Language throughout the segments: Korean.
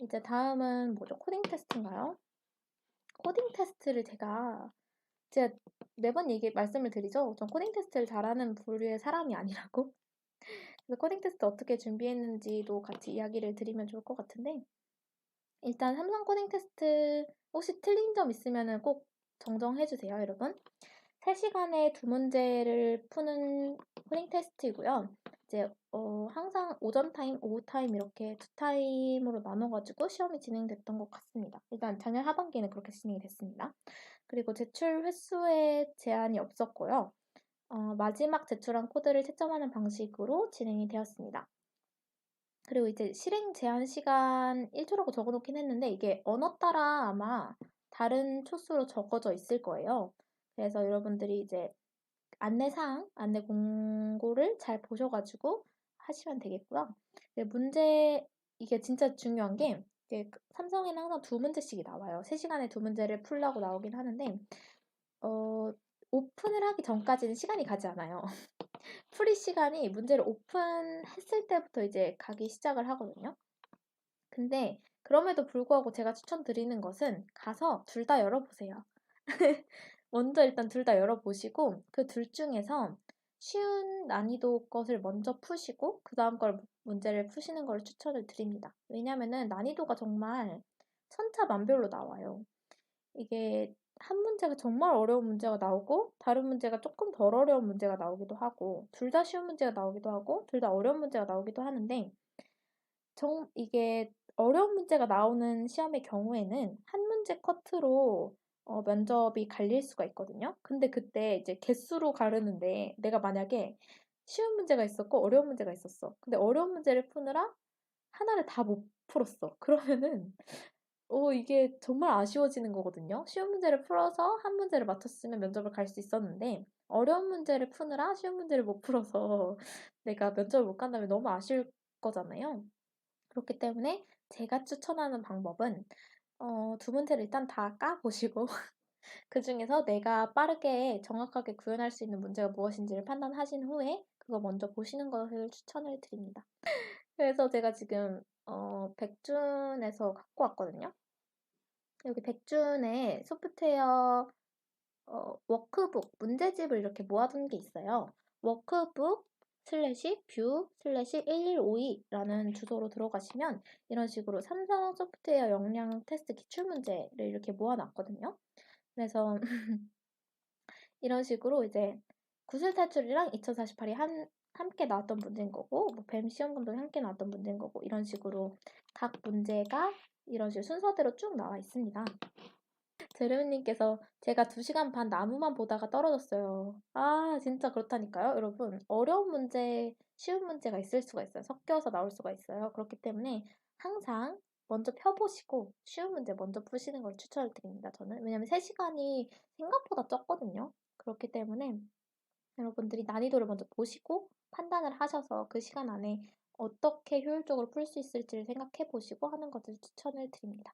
이제 다음은 뭐죠? 코딩 테스트인가요? 코딩 테스트를 제가 매번 말씀을 드리죠. 전 코딩 테스트를 잘하는 부류의 사람이 아니라고. 그래서 코딩 테스트 어떻게 준비했는지도 같이 이야기를 드리면 좋을 것 같은데, 일단 삼성 코딩 테스트 혹시 틀린 점 있으면 꼭 정정해 주세요, 여러분. 3시간에 2문제를 푸는 코딩 테스트이고요. 이제 항상 오전 타임, 오후 타임 이렇게 2타임으로 나눠가지고 시험이 진행됐던 것 같습니다. 일단 작년 하반기에는 그렇게 진행이 됐습니다. 그리고 제출 횟수에 제한이 없었고요. 마지막 제출한 코드를 채점하는 방식으로 진행이 되었습니다. 그리고 이제 실행 제한 시간 1초라고 적어놓긴 했는데 이게 언어 따라 아마 다른 초수로 적어져 있을 거예요. 그래서 여러분들이 이제 안내 공고를 잘 보셔가지고 하시면 되겠고요. 문제, 이게 진짜 중요한 게, 삼성에는 항상 2문제씩이 나와요. 3시간에 2문제를 풀라고 나오긴 하는데, 어, 오픈을 하기 전까지는 시간이 가지 않아요. 풀이 시간이 문제를 오픈했을 때부터 이제 가기 시작을 하거든요. 근데 그럼에도 불구하고 제가 추천드리는 것은 가서 둘 다 열어보세요. 먼저 일단 둘 다 열어보시고 그 둘 중에서 쉬운 난이도 것을 먼저 푸시고 그 다음 걸 문제를 푸시는 걸 추천을 드립니다. 왜냐면은 난이도가 정말 천차만별로 나와요. 이게 한 문제가 정말 어려운 문제가 나오고 다른 문제가 조금 덜 어려운 문제가 나오기도 하고 둘 다 쉬운 문제가 나오기도 하고 둘 다 어려운 문제가 나오기도 하는데 이게 어려운 문제가 나오는 시험의 경우에는 한 문제 커트로 면접이 갈릴 수가 있거든요. 근데 그때 이제 개수로 가르는데 내가 만약에 쉬운 문제가 있었고 어려운 문제가 있었어. 근데 어려운 문제를 푸느라 하나를 다 못 풀었어. 그러면은 이게 정말 아쉬워지는 거거든요. 쉬운 문제를 풀어서 한 문제를 맞췄으면 면접을 갈 수 있었는데 어려운 문제를 푸느라 쉬운 문제를 못 풀어서 내가 면접을 못 간다면 너무 아쉬울 거잖아요. 그렇기 때문에 제가 추천하는 방법은 2문제를 일단 다 까보시고 그 중에서 내가 빠르게 정확하게 구현할 수 있는 문제가 무엇인지를 판단하신 후에 그거 먼저 보시는 것을 추천을 드립니다. 그래서 제가 지금 백준에서 갖고 왔거든요. 여기 백준에 소프트웨어 워크북, 문제집을 이렇게 모아둔 게 있어요. 워크북 슬래시 뷰 슬래시 1152라는 주소로 들어가시면 이런 식으로 삼성 소프트웨어 역량 테스트 기출문제를 이렇게 모아놨거든요. 그래서 이런 식으로 이제 구슬탈출이랑 2048이 함께 나왔던 문제인 거고, 뭐 뱀 시험 감독이 함께 나왔던 문제인 거고, 이런 식으로 각 문제가 이런 식으로 순서대로 쭉 나와 있습니다. 제르미님께서 제가 2시간 반 나무만 보다가 떨어졌어요. 아, 진짜 그렇다니까요, 여러분. 어려운 문제, 쉬운 문제가 있을 수가 있어요. 섞여서 나올 수가 있어요. 그렇기 때문에 항상 먼저 펴보시고 쉬운 문제 먼저 푸시는 걸 추천을 드립니다, 저는. 왜냐면 3시간이 생각보다 적거든요. 그렇기 때문에 여러분들이 난이도를 먼저 보시고 판단을 하셔서 그 시간 안에 어떻게 효율적으로 풀 수 있을지를 생각해 보시고 하는 것을 추천을 드립니다.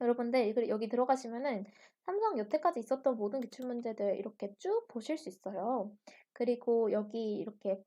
여러분들 여기 들어가시면은 삼성 여태까지 있었던 모든 기출문제들 이렇게 쭉 보실 수 있어요. 그리고 여기 이렇게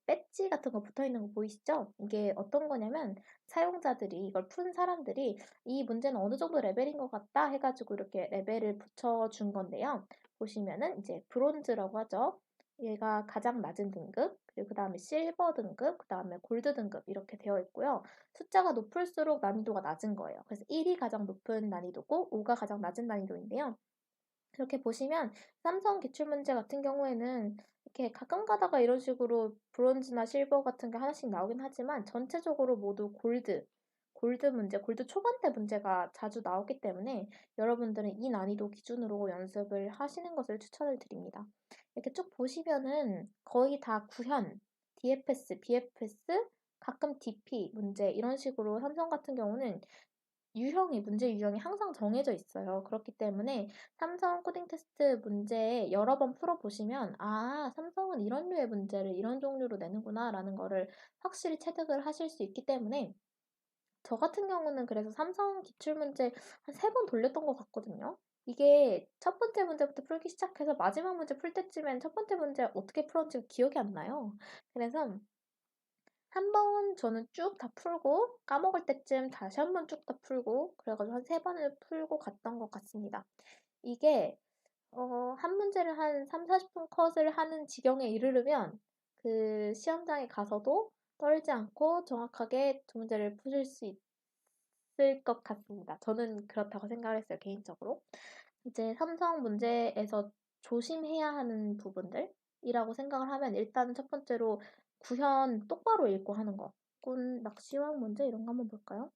배지 같은 거 붙어 있는 거 보이시죠? 이게 어떤 거냐면 사용자들이 이걸 푼 사람들이 이 문제는 어느 정도 레벨인 것 같다 해가지고 이렇게 레벨을 붙여준 건데요. 보시면은 이제 브론즈라고 하죠. 얘가 가장 낮은 등급, 그리고 그 다음에 실버 등급, 그 다음에 골드 등급 이렇게 되어 있고요. 숫자가 높을수록 난이도가 낮은 거예요. 그래서 1이 가장 높은 난이도고 5가 가장 낮은 난이도인데요. 이렇게 보시면 삼성 기출문제 같은 경우에는 이렇게 가끔 가다가 이런 식으로 브론즈나 실버 같은 게 하나씩 나오긴 하지만 전체적으로 모두 골드 문제, 골드 초반대 문제가 자주 나오기 때문에 여러분들은 이 난이도 기준으로 연습을 하시는 것을 추천을 드립니다. 이렇게 쭉 보시면은 거의 다 구현, DFS, BFS, 가끔 DP 문제 이런 식으로 삼성 같은 경우는 문제 유형이 항상 정해져 있어요. 그렇기 때문에 삼성 코딩 테스트 문제 여러 번 풀어보시면, 아, 삼성은 이런 류의 문제를 이런 종류로 내는구나, 라는 거를 확실히 체득을 하실 수 있기 때문에, 저 같은 경우는 그래서 삼성 기출문제 한 3번 돌렸던 것 같거든요. 이게 첫 번째 문제부터 풀기 시작해서 마지막 문제 풀 때쯤엔 첫 번째 문제 어떻게 풀었는지 기억이 안 나요. 그래서 한 번 저는 쭉 다 풀고 까먹을 때쯤 다시 한 번 쭉 다 풀고 그래가지고 한 3번을 풀고 갔던 것 같습니다. 이게 한 문제를 한 3, 40분 컷을 하는 지경에 이르르면 그 시험장에 가서도 떨지 않고 정확하게 두 문제를 푸실 수 있을 것 같습니다. 저는 그렇다고 생각을 했어요, 개인적으로. 이제 삼성 문제에서 조심해야 하는 부분들이라고 생각을 하면 일단 첫 번째로 구현 똑바로 읽고 하는 거. 낚시왕 문제 이런 거 한번 볼까요?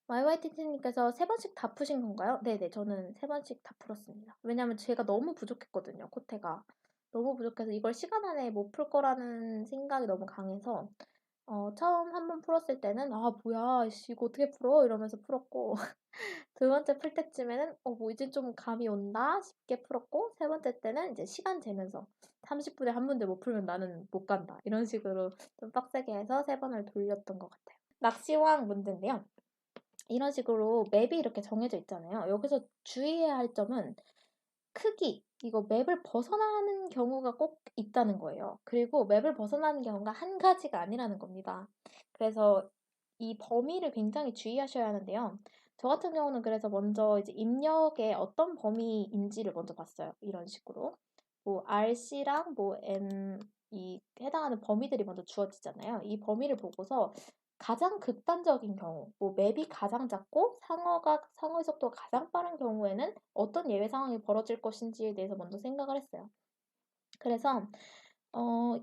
YYTT님께서 3번씩 다 푸신 건가요? 네네, 저는 3번씩 다 풀었습니다. 왜냐면 제가 너무 부족했거든요, 코테가. 너무 부족해서 이걸 시간 안에 못 풀 거라는 생각이 너무 강해서 처음 한 번 풀었을 때는 아 뭐야 씨 이거 어떻게 풀어? 이러면서 풀었고 두 번째 풀 때쯤에는 뭐 이제 좀 감이 온다 싶게 풀었고 세 번째 때는 이제 시간 재면서 30분에 한 문제 못 풀면 나는 못 간다 이런 식으로 좀 빡세게 해서 3번을 돌렸던 것 같아요. 낚시왕 문제인데요. 이런 식으로 맵이 이렇게 정해져 있잖아요. 여기서 주의해야 할 점은 크기, 이거 맵을 벗어나는 경우가 꼭 있다는 거예요. 그리고 맵을 벗어나는 경우가 한 가지가 아니라는 겁니다. 그래서 이 범위를 굉장히 주의하셔야 하는데요. 저 같은 경우는 그래서 먼저 이제 입력에 어떤 범위인지를 먼저 봤어요. 이런 식으로. 뭐 RC랑 뭐 M 이 해당하는 범위들이 먼저 주어지잖아요. 이 범위를 보고서 가장 극단적인 경우, 뭐 맵이 가장 작고 상어의 속도가 가장 빠른 경우에는 어떤 예외 상황이 벌어질 것인지에 대해서 먼저 생각을 했어요. 그래서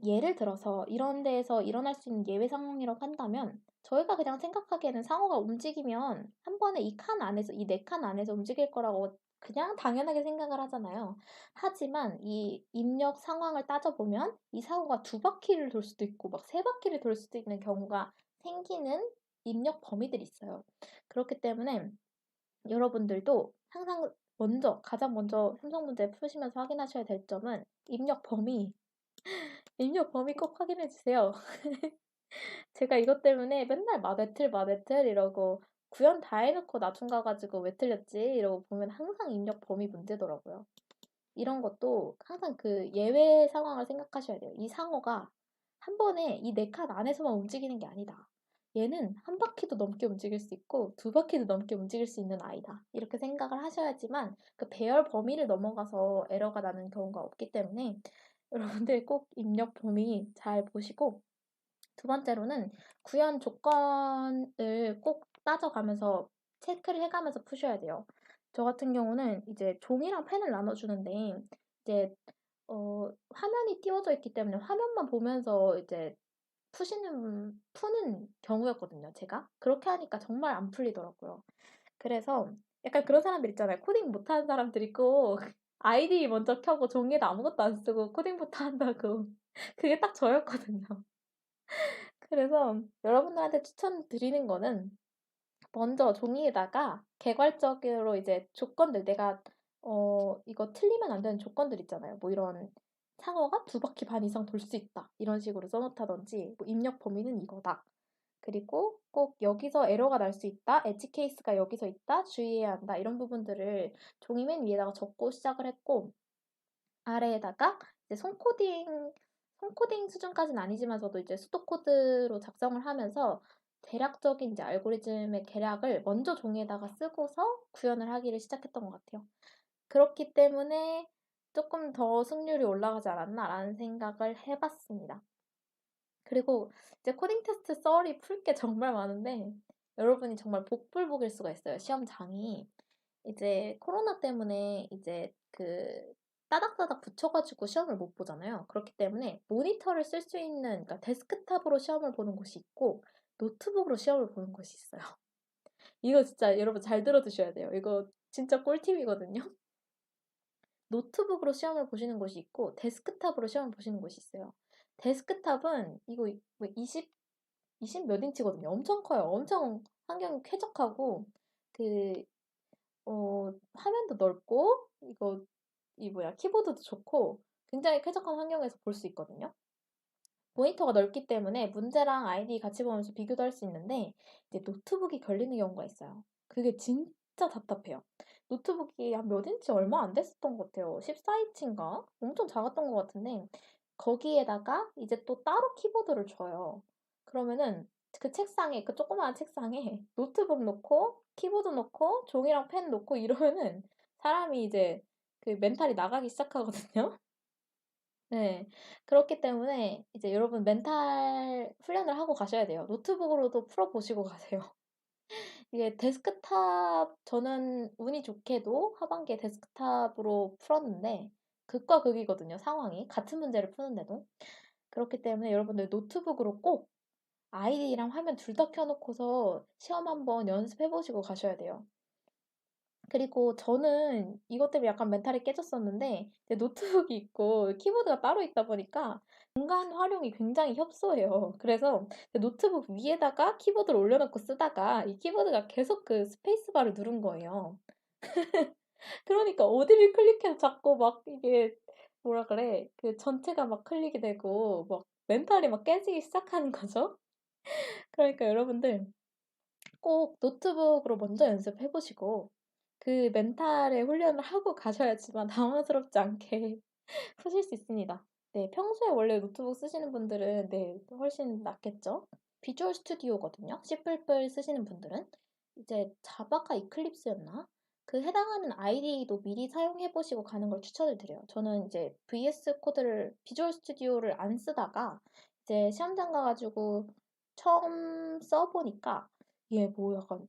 예를 들어서 이런 데에서 일어날 수 있는 예외 상황이라고 한다면 저희가 그냥 생각하기에는 상어가 움직이면 한 번에 이 칸 안에서 이 네 칸 안에서 움직일 거라고 그냥 당연하게 생각을 하잖아요. 하지만 이 입력 상황을 따져보면 이 상어가 2바퀴를 돌 수도 있고 막 3바퀴를 돌 수도 있는 경우가 생기는 입력 범위들이 있어요. 그렇기 때문에 여러분들도 항상 가장 먼저 삼성 문제 푸시면서 확인하셔야 될 점은 입력 범위 꼭 확인해 주세요. 제가 이것 때문에 맨날 마베틀 이러고 구현 다 해놓고 나중 가가지고 왜 틀렸지? 이러고 보면 항상 입력 범위 문제더라고요. 이런 것도 항상 그 예외 상황을 생각하셔야 돼요. 이 상어가 한 번에 이 네 칸 안에서만 움직이는 게 아니다. 얘는 한 바퀴도 넘게 움직일 수 있고 2바퀴도 넘게 움직일 수 있는 아이다. 이렇게 생각을 하셔야지만 그 배열 범위를 넘어가서 에러가 나는 경우가 없기 때문에 여러분들 꼭 입력 범위 잘 보시고 두 번째로는 구현 조건을 꼭 따져가면서 체크를 해가면서 푸셔야 돼요. 저 같은 경우는 이제 종이랑 펜을 나눠주는데 이제 화면이 띄워져 있기 때문에 화면만 보면서 이제 푸는 경우였거든요, 제가. 그렇게 하니까 정말 안 풀리더라고요. 그래서 약간 그런 사람들 있잖아요. 코딩 못하는 사람들이 꼭 아이디 먼저 켜고 종이에다 아무것도 안 쓰고 코딩부터 한다고. 그게 딱 저였거든요. 그래서 여러분들한테 추천드리는 거는 먼저 종이에다가 개괄적으로 이제 조건들 내가 이거 틀리면 안 되는 조건들 있잖아요. 뭐 이런 상어가 2바퀴 반 이상 돌 수 있다. 이런 식으로 써놓다든지 뭐 입력 범위는 이거다. 그리고 꼭 여기서 에러가 날 수 있다. 엣지 케이스가 여기서 있다. 주의해야 한다. 이런 부분들을 종이 맨 위에다가 적고 시작을 했고 아래에다가 이제 손코딩 수준까지는 아니지만서도 이제 수도 코드로 작성을 하면서 대략적인 이제 알고리즘의 계략을 먼저 종이에다가 쓰고서 구현을 하기를 시작했던 것 같아요. 그렇기 때문에 조금 더 승률이 올라가지 않았나라는 생각을 해봤습니다. 그리고 이제 코딩 테스트 썰이 풀 게 정말 많은데 여러분이 정말 복불복일 수가 있어요. 시험장이. 이제 코로나 때문에 이제 그 따닥따닥 붙여가지고 시험을 못 보잖아요. 그렇기 때문에 모니터를 쓸 수 있는, 그러니까 데스크탑으로 시험을 보는 곳이 있고 노트북으로 시험을 보는 곳이 있어요. 이거 진짜 여러분 잘 들어두셔야 돼요. 이거 진짜 꿀팁이거든요. 노트북으로 시험을 보시는 곳이 있고 데스크탑으로 시험을 보시는 곳이 있어요. 데스크탑은 이거 20 몇 인치거든요. 엄청 커요. 엄청 환경이 쾌적하고 그 화면도 넓고 키보드도 좋고 굉장히 쾌적한 환경에서 볼 수 있거든요. 모니터가 넓기 때문에 문제랑 아이디 같이 보면서 비교도 할 수 있는데 이제 노트북이 걸리는 경우가 있어요. 그게 진짜 답답해요. 노트북이 한 몇 인치 얼마 안 됐었던 것 같아요. 14인치인가? 엄청 작았던 것 같은데 거기에다가 이제 또 따로 키보드를 줘요. 그러면은 그 책상에, 그 조그마한 책상에 노트북 놓고, 키보드 놓고, 종이랑 펜 놓고 이러면은 사람이 이제 그 멘탈이 나가기 시작하거든요. 네. 그렇기 때문에 이제 여러분 멘탈 훈련을 하고 가셔야 돼요. 노트북으로도 풀어보시고 가세요. 이게 데스크탑, 저는 운이 좋게도 하반기에 데스크탑으로 풀었는데, 극과 극이거든요, 상황이. 같은 문제를 푸는데도. 그렇기 때문에 여러분들 노트북으로 꼭 아이디랑 화면 둘 다 켜놓고서 시험 한번 연습해보시고 가셔야 돼요. 그리고 저는 이것 때문에 약간 멘탈이 깨졌었는데, 이제 노트북이 있고 키보드가 따로 있다 보니까 공간 활용이 굉장히 협소해요. 그래서 노트북 위에다가 키보드를 올려놓고 쓰다가 이 키보드가 계속 그 스페이스바를 누른 거예요. 그러니까 어디를 클릭해도 자꾸 막 이게 뭐라 그래? 그 전체가 막 클릭이 되고 막 멘탈이 막 깨지기 시작하는 거죠. 그러니까 여러분들 꼭 노트북으로 먼저 연습해 보시고 그 멘탈의 훈련을 하고 가셔야지만 당황스럽지 않게 푸실 수 있습니다. 네, 평소에 원래 노트북 쓰시는 분들은 네, 훨씬 낫겠죠? 비주얼 스튜디오거든요. C++ 쓰시는 분들은 이제 자바가 이클립스였나? 그 해당하는 IDE도 미리 사용해 보시고 가는 걸 추천을 드려요. 저는 이제 VS 코드를 비주얼 스튜디오를 안 쓰다가 이제 시험장 가가지고 처음 써보니까 얘 뭐 약간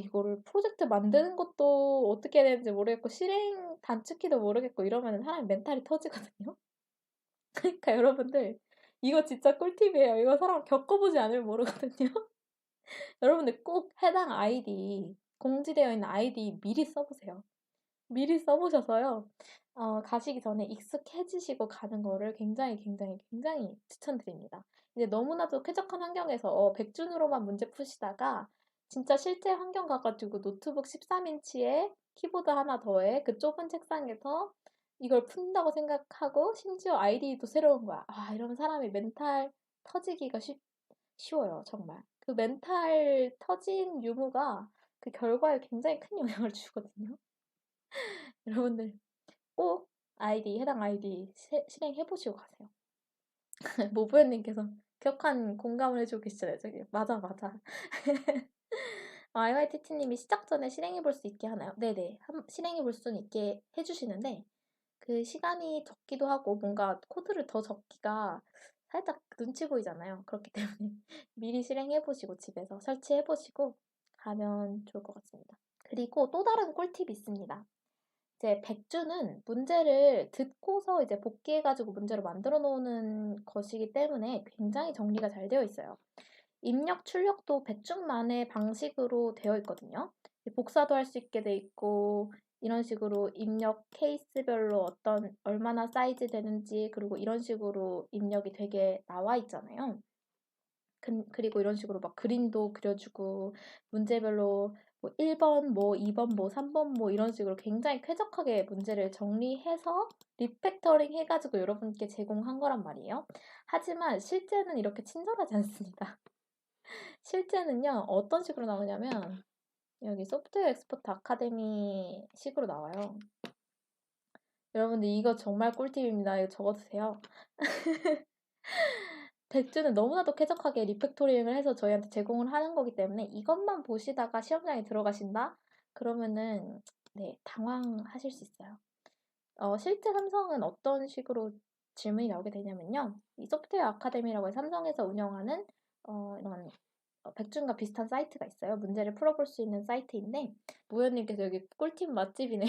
이거를 프로젝트 만드는 것도 어떻게 해야 되는지 모르겠고 실행 단축키도 모르겠고 이러면 사람이 멘탈이 터지거든요. 그러니까 여러분들 이거 진짜 꿀팁이에요. 이거 사람 겪어보지 않으면 모르거든요. 여러분들 꼭 해당 아이디, 공지되어 있는 아이디 미리 써보세요. 미리 써보셔서요. 가시기 전에 익숙해지시고 가는 거를 굉장히 굉장히 굉장히 추천드립니다. 이제 너무나도 쾌적한 환경에서 백준으로만 문제 푸시다가 진짜 실제 환경 가가지고 노트북 13인치에 키보드 하나 더해 그 좁은 책상에서 이걸 푼다고 생각하고 심지어 아이디도 새로운 거야. 이러면 사람이 멘탈 터지기가 쉬워요, 정말. 그 멘탈 터진 유무가 그 결과에 굉장히 큰 영향을 주거든요. 여러분들 꼭 해당 아이디 실행해보시고 가세요. 모부연님께서 격한 공감을 해주고 계시잖아요, 저기. 맞아, 맞아. IYTT님이 시작 전에 실행해볼 수 있게 하나요? 네네. 실행해볼 수는 있게 해주시는데, 그 시간이 적기도 하고, 뭔가 코드를 더 적기가 살짝 눈치 보이잖아요. 그렇기 때문에 미리 실행해보시고, 집에서 설치해보시고, 가면 좋을 것 같습니다. 그리고 또 다른 꿀팁이 있습니다. 이제 백주는 문제를 듣고서 이제 복기해가지고 문제를 만들어 놓는 것이기 때문에 굉장히 정리가 잘 되어 있어요. 입력, 출력도 백중만의 방식으로 되어 있거든요. 복사도 할 수 있게 돼 있고, 이런 식으로 입력 케이스별로 얼마나 사이즈 되는지, 그리고 이런 식으로 입력이 되게 나와 있잖아요. 그리고 이런 식으로 막 그림도 그려주고 문제별로 뭐 1번, 뭐 2번, 뭐 3번 뭐 이런 식으로 굉장히 쾌적하게 문제를 정리해서 리팩터링 해가지고 여러분께 제공한 거란 말이에요. 하지만 실제는 이렇게 친절하지 않습니다. 실제는요, 어떤 식으로 나오냐면 여기 소프트웨어 엑스퍼트 아카데미 식으로 나와요. 여러분들 이거 정말 꿀팁입니다. 이거 적어두세요. 백주는 너무나도 쾌적하게 리팩토링을 해서 저희한테 제공을 하는 거기 때문에 이것만 보시다가 시험장에 들어가신다? 그러면은 네, 당황하실 수 있어요. 실제 삼성은 어떤 식으로 질문이 나오게 되냐면요. 이 소프트웨어 아카데미라고 해서 삼성에서 운영하는 이런 백준과 비슷한 사이트가 있어요. 문제를 풀어볼 수 있는 사이트인데 무현님께서 여기 꿀팁 맛집이네.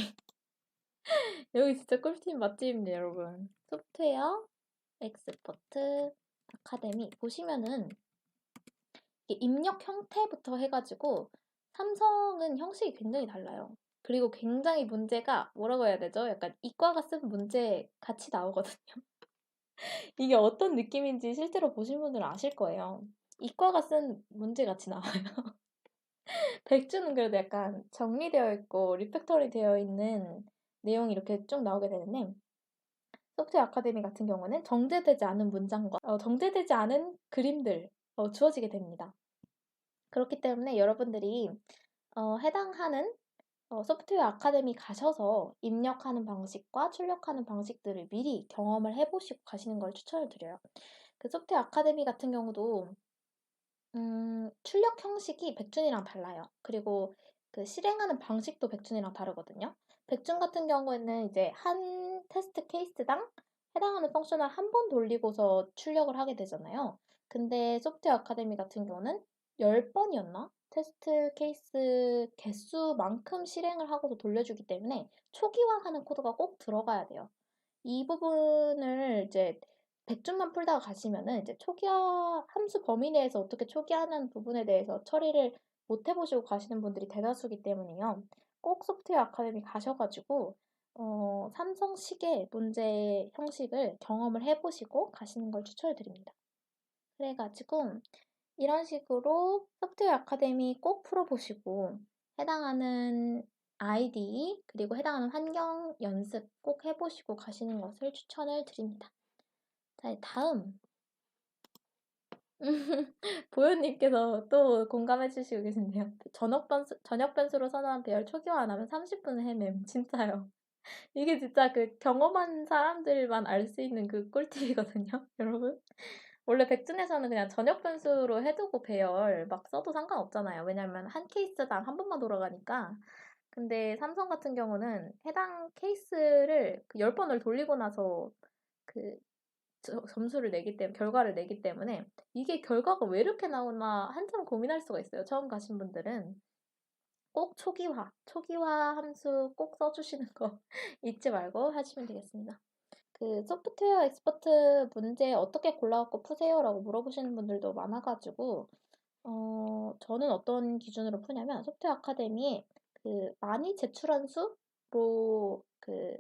여기 진짜 꿀팁 맛집입니다, 여러분. 소프트웨어 엑스퍼트 아카데미 보시면은 입력 형태부터 해가지고 삼성은 형식이 굉장히 달라요. 그리고 굉장히 문제가 뭐라고 해야 되죠? 약간 이과가 쓴 문제 같이 나오거든요. 이게 어떤 느낌인지 실제로 보신 분들은 아실 거예요. 이과가 쓴 문제 같이 나와요. 백주는 그래도 약간 정리되어 있고 리팩터리 되어 있는 내용이 이렇게 쭉 나오게 되는데 소프트웨어 아카데미 같은 경우는 정제되지 않은 문장과 정제되지 않은 그림들 주어지게 됩니다. 그렇기 때문에 여러분들이 해당하는 소프트웨어 아카데미 가셔서 입력하는 방식과 출력하는 방식들을 미리 경험을 해보시고 가시는 걸 추천을 드려요. 그 소프트웨어 아카데미 같은 경우도 출력 형식이 백준이랑 달라요. 그리고 그 실행하는 방식도 백준이랑 다르거든요. 백준 같은 경우에는 이제 한 테스트 케이스당 해당하는 펑션을 한 번 돌리고서 출력을 하게 되잖아요. 근데 소프트웨어 아카데미 같은 경우는 10번이었나? 테스트 케이스 개수만큼 실행을 하고서 돌려주기 때문에 초기화하는 코드가 꼭 들어가야 돼요. 이 부분을 이제 100줄만 풀다가 가시면은 이제 초기화 함수 범위 내에서 어떻게 초기화하는 부분에 대해서 처리를 못 해보시고 가시는 분들이 대다수기 때문에요. 꼭 소프트웨어 아카데미 가셔가지고 삼성식의 문제 형식을 경험을 해보시고 가시는 걸 추천을 드립니다. 그래가지고 이런 식으로 소프트웨어 아카데미 꼭 풀어보시고 해당하는 아이디 그리고 해당하는 환경 연습 꼭 해보시고 가시는 것을 추천을 드립니다. 자, 다음 보현님께서 또 공감해 주시고 계신데요. 저녁 변수로 선호한 배열 초기화 안 하면 30분 헤맴. 진짜요. 이게 진짜 그 경험한 사람들만 알 수 있는 그 꿀팁이거든요, 여러분. 원래 백준에서는 그냥 저녁 변수로 해두고 배열 막 써도 상관없잖아요. 왜냐면 한 케이스당 한 번만 돌아가니까. 근데 삼성 같은 경우는 해당 케이스를 그 10번을 돌리고 나서 그 점수를 내기 때문에, 결과를 내기 때문에 이게 결과가 왜 이렇게 나오나 한참 고민할 수가 있어요. 처음 가신 분들은. 꼭 초기화 함수 꼭 써주시는 거 잊지 말고 하시면 되겠습니다. 그 소프트웨어 엑스퍼트 문제 어떻게 골라갖고 푸세요라고 물어보시는 분들도 많아가지고 저는 어떤 기준으로 푸냐면 소프트웨어 아카데미에 그 많이 제출한 수로 그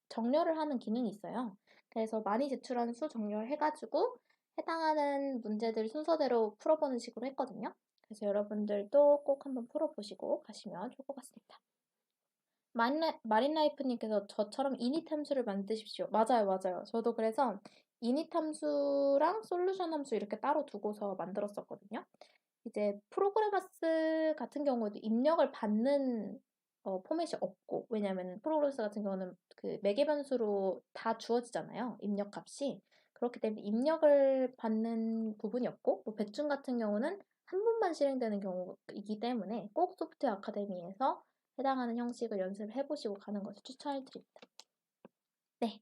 정렬을 하는 기능이 있어요. 그래서 많이 제출한 수 정렬해가지고 해당하는 문제들 순서대로 풀어보는 식으로 했거든요. 그래서 여러분들도 꼭 한번 풀어보시고 가시면 좋을 것 같습니다. 마린라이프님께서 저처럼 이닛 함수를 만드십시오. 맞아요, 맞아요. 저도 그래서 이닛 함수랑 솔루션 함수 이렇게 따로 두고서 만들었었거든요. 이제 프로그래머스 같은 경우도 입력을 받는 포맷이 없고, 왜냐면 프로그래머스 같은 경우는 그 매개 변수로 다 주어지잖아요. 입력 값이. 그렇기 때문에 입력을 받는 부분이 없고, 뭐 백준 같은 경우는 한 번만 실행되는 경우이기 때문에 꼭 소프트웨어 아카데미에서 해당하는 형식을 연습을 해보시고 가는 것을 추천을 드립니다. 네,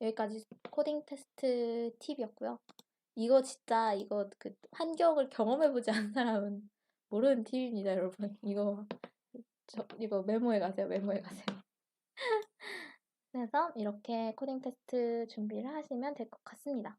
여기까지 코딩 테스트 팁이었고요. 이거 진짜 이거 그 환경을 경험해보지 않은 사람은 모르는 팁입니다, 여러분. 이거 메모해 가세요, 메모해 가세요. 그래서 이렇게 코딩 테스트 준비를 하시면 될 것 같습니다.